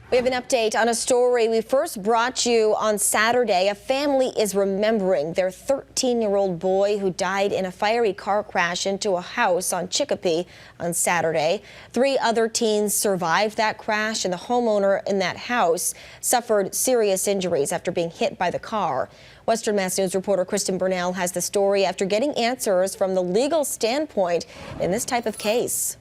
We have an update on a story we first brought you on Saturday. A family is remembering their 13-year-old boy who died in a fiery car crash into a house on Chicopee on Saturday. 3 other teens survived that crash, and the homeowner in that house suffered serious injuries after being hit by the car. Western Mass News reporter Kristen Burnell has the story after getting answers from the legal standpoint in this type of case.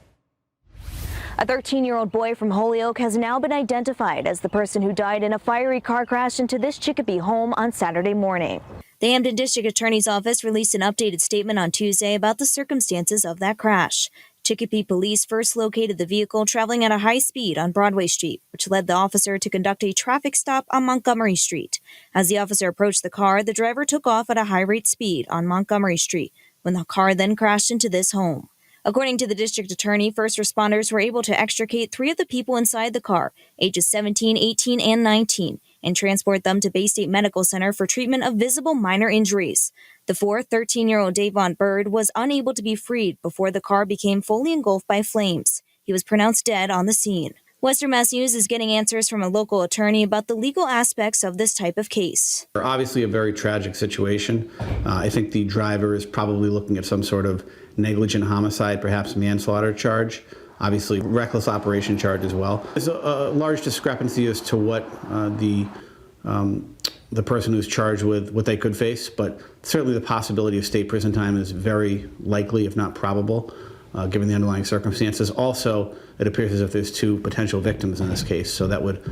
A 13-year-old boy from Holyoke has now been identified as the person who died in a fiery car crash into this Chicopee home on Saturday morning. The Hampton District Attorney's Office released an updated statement on Tuesday about the circumstances of that crash. Chicopee police first located the vehicle traveling at a high speed on Broadway Street, which led the officer to conduct a traffic stop on Montgomery Street. As the officer approached the car, the driver took off at a high rate speed on Montgomery Street, when the car then crashed into this home. According to the district attorney, first responders were able to extricate 3 of the people inside the car, ages 17, 18, and 19, and transport them to Bay State Medical Center for treatment of visible minor injuries. The 13-year-old Davon Bird was unable to be freed before the car became fully engulfed by flames. He was pronounced dead on the scene. Western Mass News is getting answers from a local attorney about the legal aspects of this type of case. Obviously a very tragic situation. I think the driver is probably looking at some sort of negligent homicide, perhaps manslaughter charge, obviously reckless operation charge as well. There's a large discrepancy as to what the person who's charged with what they could face, but certainly the possibility of state prison time is very likely, if not probable, given the underlying circumstances. Also, it appears as if there's 2 potential victims in this case, so that would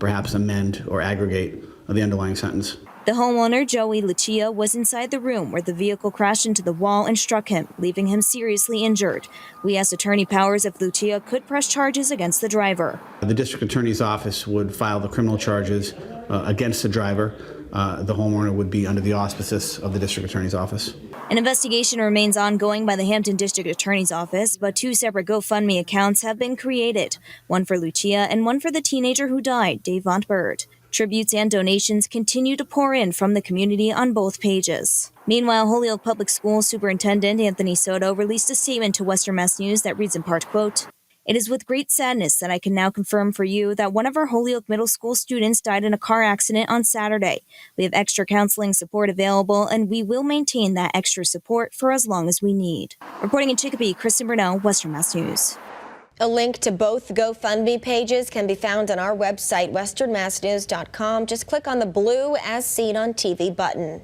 perhaps amend or aggregate the underlying sentence. The homeowner, Joey Lucia, was inside the room where the vehicle crashed into the wall and struck him, leaving him seriously injured. We asked Attorney Powers if Lucia could press charges against the driver. The district attorney's office would file the criminal charges against the driver. The homeowner would be under the auspices of the district attorney's office. An investigation remains ongoing by the Hampton District Attorney's Office, but 2 separate GoFundMe accounts have been created, one for Lucia and one for the teenager who died, Davon Bird. Tributes and donations continue to pour in from the community on both pages. Meanwhile, Holyoke Public Schools Superintendent Anthony Soto released a statement to Western Mass News that reads in part, quote, "It is with great sadness that I can now confirm for you that one of our Holyoke Middle School students died in a car accident on Saturday. We have extra counseling support available, and we will maintain that extra support for as long as we need." Reporting in Chicopee, Kristen Burnell, Western Mass News. A link to both GoFundMe pages can be found on our website, westernmassnews.com. Just click on the blue As Seen on TV button.